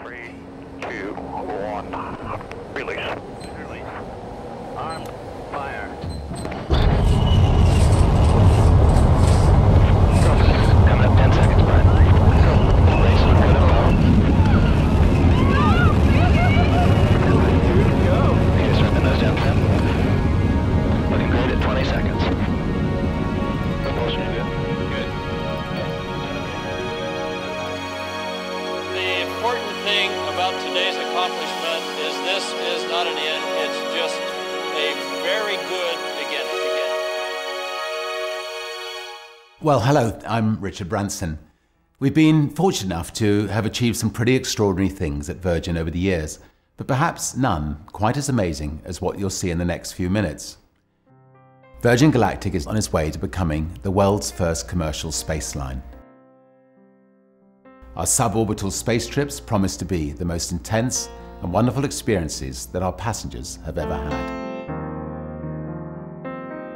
3, 2, 1, release. Release. On fire. Coming up 10 seconds, Brett. Race is good and low. Here we go. You just start the nose down 10. Looking great at 20 seconds. Propulsion is good. Good. The important thing about today's accomplishment is this is not an end, it's just a very good beginning. Well, hello, I'm Richard Branson. We've been fortunate enough to have achieved some pretty extraordinary things at Virgin over the years, but perhaps none quite as amazing as what you'll see in the next few minutes. Virgin Galactic is on its way to becoming the world's first commercial space line. Our suborbital space trips promise to be the most intense and wonderful experiences that our passengers have ever had.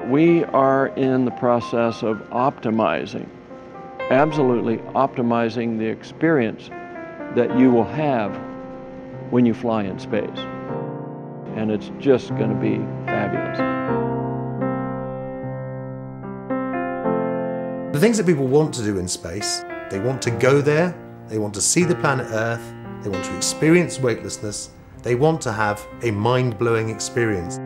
We are in the process of optimizing, absolutely optimizing the experience that you will have when you fly in space. And it's just going to be fabulous. The things that people want to do in space, they want to go there, they want to see the planet Earth, they want to experience weightlessness, they want to have a mind-blowing experience.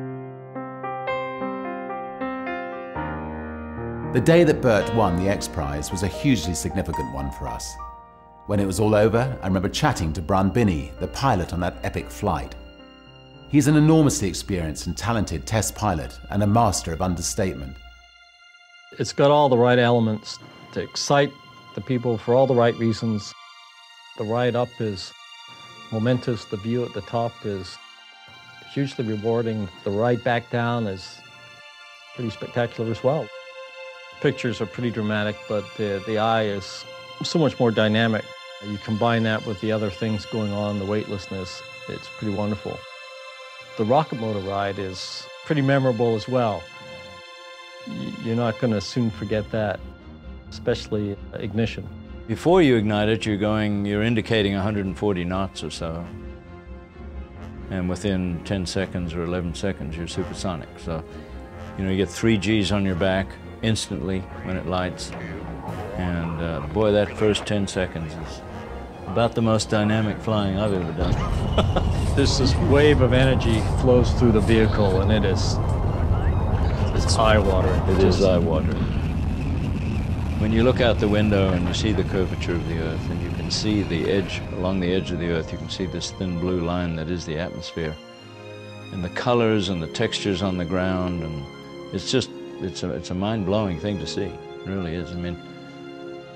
The day that Bert won the X Prize was a hugely significant one for us. When it was all over, I remember chatting to Brian Binney, the pilot on that epic flight. He's an enormously experienced and talented test pilot and a master of understatement. It's got all the right elements to excite the people for all the right reasons. The ride up is momentous, the view at the top is hugely rewarding. The ride back down is pretty spectacular as well. Pictures are pretty dramatic, but the eye is so much more dynamic. You combine that with the other things going on, the weightlessness, it's pretty wonderful. The rocket motor ride is pretty memorable as well. You're not going to soon forget that, especially ignition. Before you ignite it, you're indicating 140 knots or so. And within 10 seconds or 11 seconds, you're supersonic. So, you get 3 Gs on your back instantly when it lights. And boy, that first 10 seconds is about the most dynamic flying I've ever done. This wave of energy flows through the vehicle, and it's eye-watering. It is eye-watering. When you look out the window and you see the curvature of the Earth, and you can see the edge, along the edge of the Earth, you can see this thin blue line that is the atmosphere. And the colors and the textures on the ground, and it's just, it's a mind-blowing thing to see. It really is. I mean,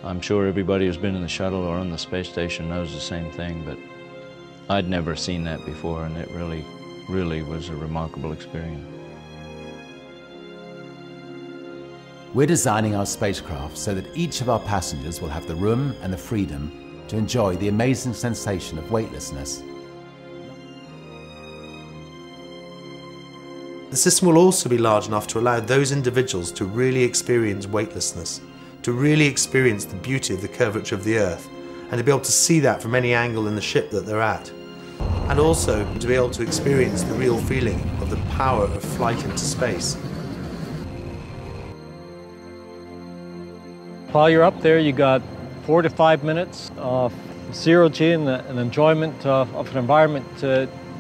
I'm sure everybody who's been in the shuttle or on the space station knows the same thing, but I'd never seen that before, and it really, really was a remarkable experience. We're designing our spacecraft so that each of our passengers will have the room and the freedom to enjoy the amazing sensation of weightlessness. The system will also be large enough to allow those individuals to really experience weightlessness, to really experience the beauty of the curvature of the Earth, and to be able to see that from any angle in the ship that they're at. And also to be able to experience the real feeling of the power of flight into space. While you're up there, you got 4 to 5 minutes of zero G and an enjoyment of an environment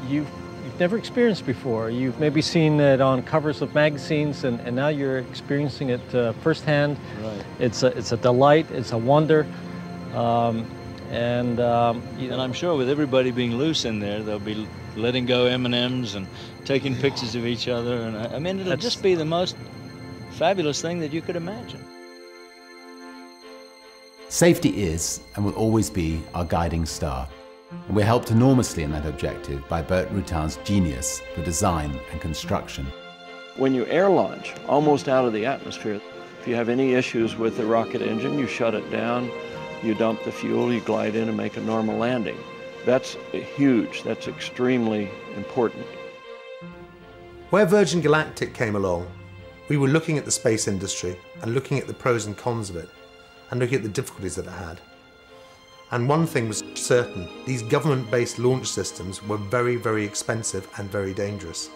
you've never experienced before. You've maybe seen it on covers of magazines, and now you're experiencing it firsthand. Right. It's a delight. It's a wonder. And I'm sure with everybody being loose in there, they'll be letting go M&Ms and taking pictures of each other. And I mean, it'll just be the most fabulous thing that you could imagine. Safety is and will always be our guiding star. And we're helped enormously in that objective by Bert Rutan's genius for design and construction. When you air launch, almost out of the atmosphere, if you have any issues with the rocket engine, you shut it down, you dump the fuel, you glide in and make a normal landing. That's huge, that's extremely important. Where Virgin Galactic came along, we were looking at the space industry and looking at the pros and cons of it, and looking at the difficulties that it had. And one thing was certain, these government-based launch systems were very, very expensive and very dangerous.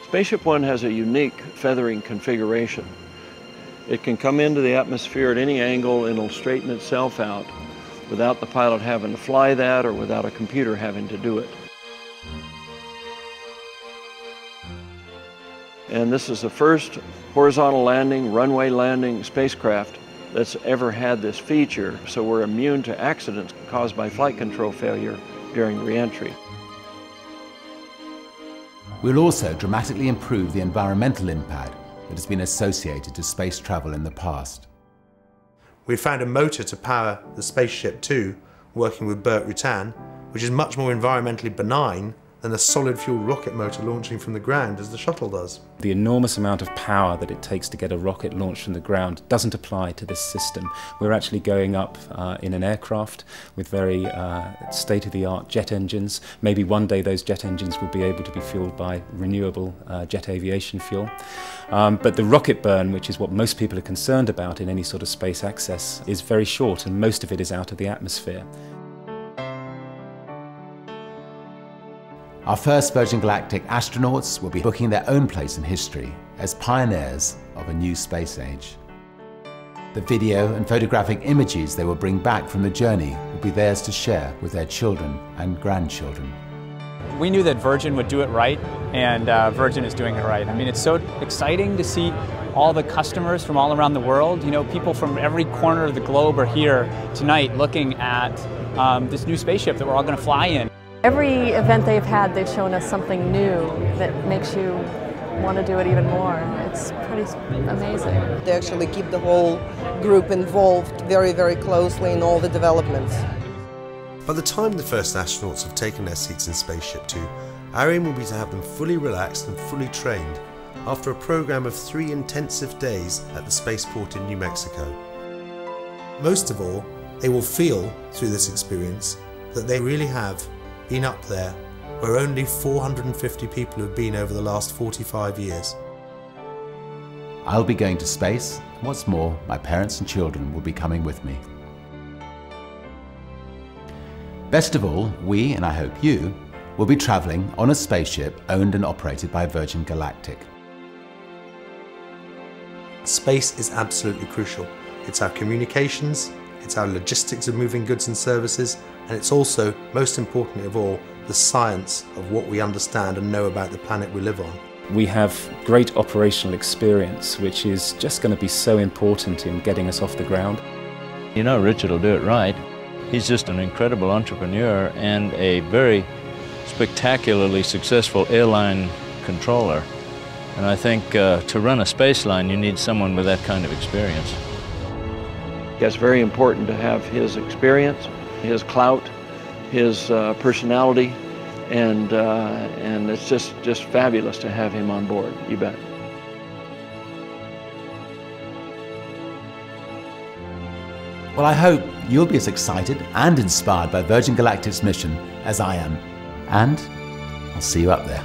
Spaceship One has a unique feathering configuration. It can come into the atmosphere at any angle and it'll straighten itself out without the pilot having to fly that or without a computer having to do it. And this is the first horizontal landing, runway landing spacecraft that's ever had this feature, so we're immune to accidents caused by flight control failure during re-entry. We'll also dramatically improve the environmental impact that has been associated to space travel in the past. We found a motor to power the Spaceship Two, working with Burt Rutan, which is much more environmentally benign than a solid fuel rocket motor launching from the ground as the shuttle does. The enormous amount of power that it takes to get a rocket launched from the ground doesn't apply to this system. We're actually going up in an aircraft with very state-of-the-art jet engines. Maybe one day those jet engines will be able to be fueled by renewable jet aviation fuel. But the rocket burn, which is what most people are concerned about in any sort of space access, is very short, and most of it is out of the atmosphere. Our first Virgin Galactic astronauts will be booking their own place in history as pioneers of a new space age. The video and photographic images they will bring back from the journey will be theirs to share with their children and grandchildren. We knew that Virgin would do it right, and Virgin is doing it right. I mean, it's so exciting to see all the customers from all around the world. You know, people from every corner of the globe are here tonight looking at this new spaceship that we're all going to fly in. Every event they've had, they've shown us something new that makes you want to do it even more. It's pretty amazing. They actually keep the whole group involved very, very closely in all the developments. By the time the first astronauts have taken their seats in Spaceship Two, our aim will be to have them fully relaxed and fully trained after a program of 3 intensive days at the spaceport in New Mexico. Most of all, they will feel through this experience that they really have been up there where only 450 people have been over the last 45 years. I'll be going to space, and what's more, my parents and children will be coming with me. Best of all, we, and I hope you, will be travelling on a spaceship owned and operated by Virgin Galactic. Space is absolutely crucial. It's our communications, it's our logistics of moving goods and services, and it's also, most importantly of all, the science of what we understand and know about the planet we live on. We have great operational experience, which is just going to be so important in getting us off the ground. You know, Richard will do it right. He's just an incredible entrepreneur and a very spectacularly successful airline controller. And I think to run a space line, you need someone with that kind of experience. It's very important to have his experience, his clout, his personality, and it's just fabulous to have him on board, you bet. Well, I hope you'll be as excited and inspired by Virgin Galactic's mission as I am, and I'll see you up there.